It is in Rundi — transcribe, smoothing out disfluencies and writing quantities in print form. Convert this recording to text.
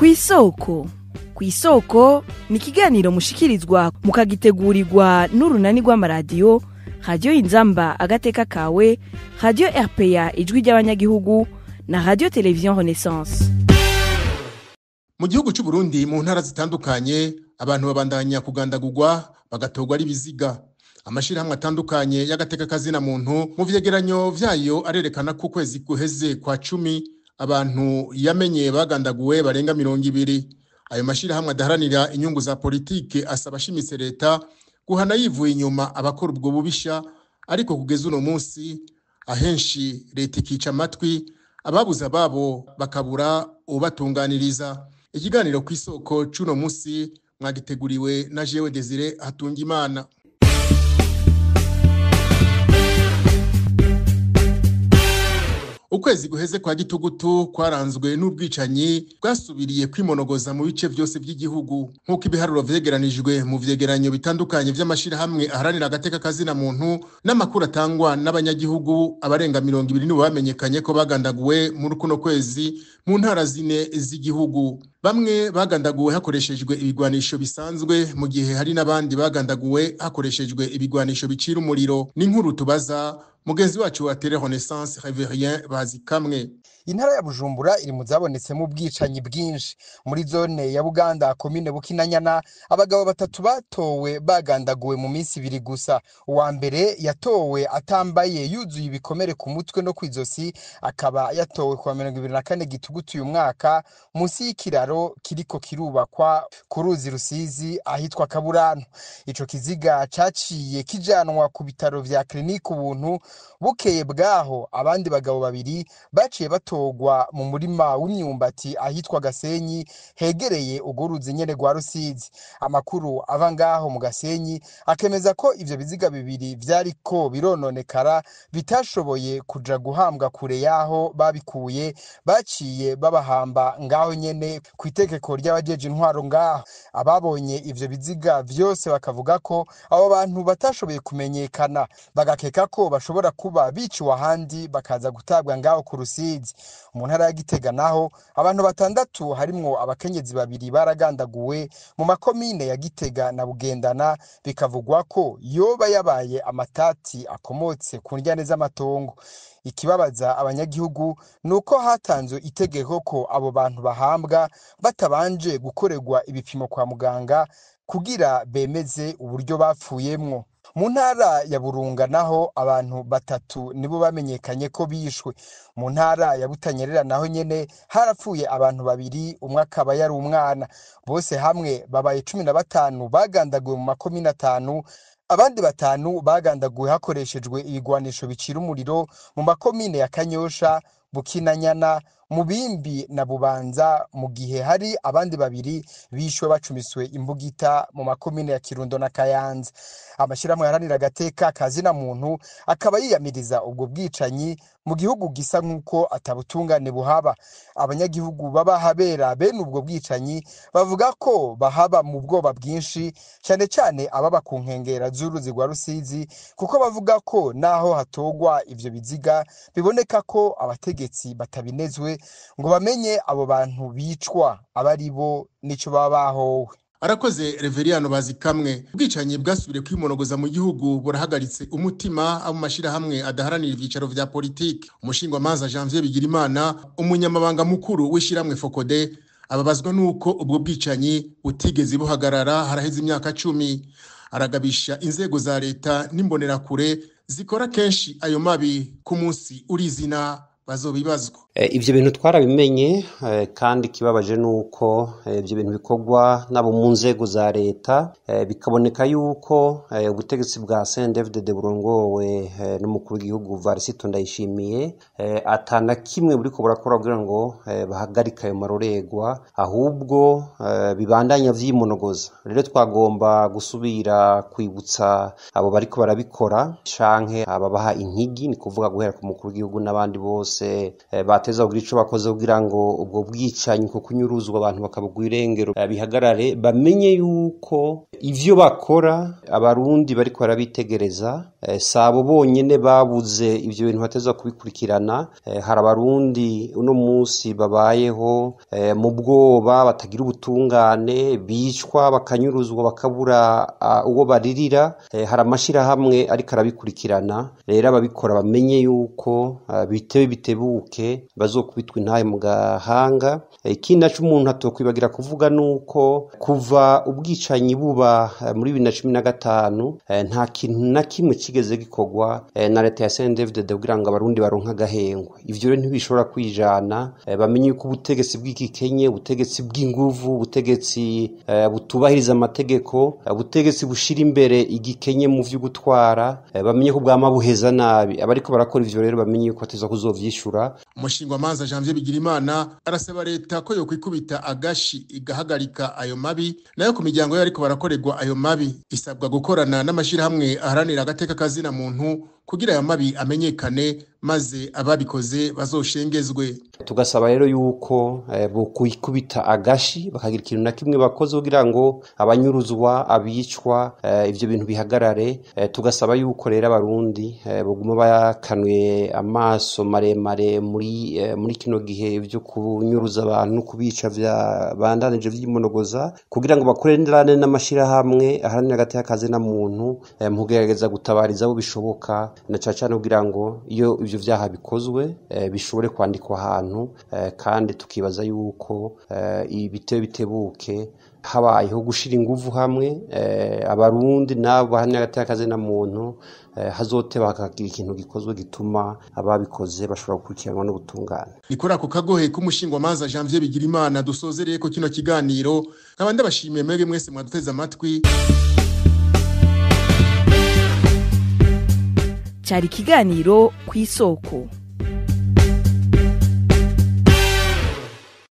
Kw'isoko. Kw'isoko ni ikiganiro mushikirizwa mukagitegurirwa n'urunani rw'amaradiyo Radio Inzamba agateka kawe, Radio RPA ijwi ry'abanyagihugu na Radio Television Renaissance. Mu gihugu cy'u Burundi mu ntara zitandukanye abantu babandanya kugandagurwa bagatogwa ari biziga. Amashirahamwe atandukanye y'agateka kazina muntu mu vyegeranyo vyayo arerekana ko kwezi guheze kwa 10 abantu yamenye bagandaguwe barenga 200. Ayo mashirahamwe adaharanira inyungu za politike asaba ashimitse leta guhana yivuye inyuma abakora ubwo bubisha, ariko kugeza uno munsi ahenshi leta ikica amatwi ababuza babo bakabura ubatunganiriza. Ikiganiro kw'isoko c'uno munsi mwagiteguriwe na jewe Desire Hatungimana. Ukwezi guheze kwa gitugutu kwaranzwe n'ubwicanyi bwasubiriye kwimonogoza mu bice byose by'igihugu, nk'uko ibiharuro vyegeranijwe mu vyegeranyo bitandukanye vy'amashirahamwe aharanira agateka kazina muntu n'amakuru atangwa n'abanyagihugu. Abarenga 200 nibo bamenyekanye ko bagandaguwe muri kuno kwezi mu ntara zine z'igihugu. Bamwe bagandaguwe hakoreshejwe ibigwanisho bisanzwe, mu gihe hari n'abandi bagandaguwe hakoreshejwe ibigwanisho bicira umuriro. Ni nkuru tubaza mugenzi wacu wa Tele Renaissance Reverien Bazikamwe. Intara ya Bujumbura iri mu zabonetsemo ubwicanyi bwinshi. Muri zone ya Buganda komine Bukinanyana abagabo batatu batowe bagandaguwe mu minsi 2 gusa. Uwa mbere yatowe atambaye yuzuye ibikomere ku mutwe no kwizosi, akaba yatowe kwa 24 gitugutu uyu mwaka munsi y'ikiraro kiriko kirubakwa ku ruzi Rusizi ahitwa Kaburano. Ico kiziga caciye kijanwa ku bitaro vya Clinique Ubuntu. Bukeye bwaho abandi bagabo babiri baciye batogwa mu murima w'imyumbati ahitwa Gasenyi hegereye uguruzi nyene rwa Rusizi. Amakuru ava ngaho mu Gasenyi akemeza ko ivyo biziga bibiri vyariko birononekara bitashoboye kuja guhambwa kure yaho babikuye, baciye babahamba ngaho nyene ku itegeko ry'abajeje intwaro ngaho. Ababonye ivyo biziga vyose bakavuga ko abo bantu batashoboye kumenyekana, bagakeka ko bashobora kuba biciwe ahandi bakaza gutabwa ngaho ku Rusizi. Mu ntara ya Gitega naho abantu 6 harimwo abakenyezi 2 baragandaguwe mu makomine ya Gitega na Bugendana, bikavugwa ko yoba yabaye amatati akomotse ku njyane z'amatongo. Ikibabaza abanyagihugu nuko hatanzwe itegeko ko abo bantu bahambwa batabanje gukorerwa ibipimo kwa muganga kugira bemeze uburyo bapfuyemwo. Mu ntara ya Burunga naho abantu 3 nibo bamenyekanye ko bishwe. Mu ntara ya Butanyerera naho nyene harapfuye abantu 2, umwe akaba yari umwana. Bose hamwe babaye 15 bagandaguwe mu makomine 5. Abandi 5 bagandaguwe hakoreshejwe ibigwanisho bicira umuriro mu makomine ya Kanyosha, Bukinanyana, Mubimbi na Bubanza, mu gihe hari abandi 2 bishwe bacumiswe imbugita mu makomine ya Kirundo na Kayanza. Amashirahamwe yaranira agateka kazina muntu akaba yiyamiriza ubwo bwicanyi mu gihugu gisa nk'uko atabutungane buhaba. Abanyagihugu baba habera bene ubwo bwicanyi bavuga ko bahaba mu bwoba bwinshi, cyane cyane ababa ku nkengera z'uruzi rwa Rusizi, kuko bavuga ko naho hatogwa ivyo biziga biboneka ko abategetsi batabinezwe ngo bamenye abo bantu bicwa abari bo nico baba bahowe. Arakoze Reveriano Bazikamwe. Ubwicanyi bwasubire kwimonogoza mu gihugu burahagaritse umutima abo mashirahamwe adaharanira ivyicaro vya politike. Umushingwamanza Janvier Bigirimana, umunyamabanga mukuru w'ishiramwe Fokode, ababazwa nuko ubwo bwicanyi butigeze buhagarara haraheze imyaka 10. Aragabisha inzego za leta n'imbonerakure zikora kenshi ayo mabi ku munsi urizina bazobibazwa. Ivyo bintu twarabimenye, kandi kibabaje nuko ivyo bintu bikorwa nabo mu nzego za leta, bikaboneka yuko ubutegetsi bwa CNDD-FDD burongowe n'umukuru w'igihugu Varisito Ndayishimiye atana kimwe buriko burakora kugira ngo bahagarika ayo maroregwa, ahubwo bibandanya vyimonogoza. Rero twagomba gusubira kwibutsa abo bariko barabikora canke ababaha inkigi, ni kuvuga guhera ku mukuru w'igihugu n'abandi bose bateza kugira ico bakoze kugira ngo ubwo bwicanyi ko kunyuruzwa abantu bakabugwa irengero bihagarare, bamenye yuko ivyo bakora abarundi bariko barabitegereza, sabo bonyene babuze ivyo bintu bateza kubikurikirana. Hari abarundi uno munsi babayeho mu bwoba, batagira ubutungane, bicwa bakanyuruzwa bakabura uwo baririra. Hari amashirahamwe ariko arabikurikirana, rero ababikora bamenye yuko bitebuke bazokubitwa intahe mu gahanga. Ikindi naco umuntu atokwibagira kuvuga nuko kuva ubwicanyi buba muri 2015 nta kintu na kimwe kigeze gikorwa na leta ya CNDD-FDD kugira ngo abarundi baronka agahengwe. Ivyo rero ntibishobora kwijana. Bamenye yuko ubutegetsi bw'ikikenye, ubutegetsi bw'inguvu, ubutegetsi butubahiriza amategeko, ubutegetsi bushira imbere igikenye mu vyo gutwara, bamenye ko bwama buheza nabi. Abariko barakora ivyo rero bamenye yuko bateza kuzovyishura. Umushingwamanza Janvier Bigirimana arasaba leta ko yo kwikubita agashi igahagarika ayo mabi, nayo ku miryango yariko barakorerwa ayo mabi isabwa gukorana n'amashirahamwe aharanira agateka kazina muntu kugira ayo mabi amenyekane maze ababikoze bazoshengezwe. Tugasaba rero yuko bokubita agashi bakagira ikintu na kimwe bakoze kugira ngo abanyuruzwa, abicwa, ivyo bintu bihagarare. Tugasaba yuko rero abarundi boguma bakanuye amaso maremare muri kino gihe vyo kunyuruza abantu no kubica vya bandanije vy'imonogoza, kugira ngo bakorane n'amashirahamwe aharanira agateka kazina muntu mu kugerageza gutabariza abo bishoboka, na cyane kugira ngo iyo ivyo vyaha bikozwe bishobore kwandikwa ahantu, kandi tukibaza yuko bitebuke habayeho gushira inguvu hamwe abarundi nabo bahanira agateka kazina muntu, hazoteba hakagira ikintu gikozwe gituma ababikoze bashobora gukurikiranwa n'ubutungane. Nikora ako kagohe k'umushingwamanza Janvier Bigirimana dusozereye ko kino kiganiro. Nkabandi bashimiye mwebwe mwese mwaduteze amatwi. Cyari kiganiro kw'isoko.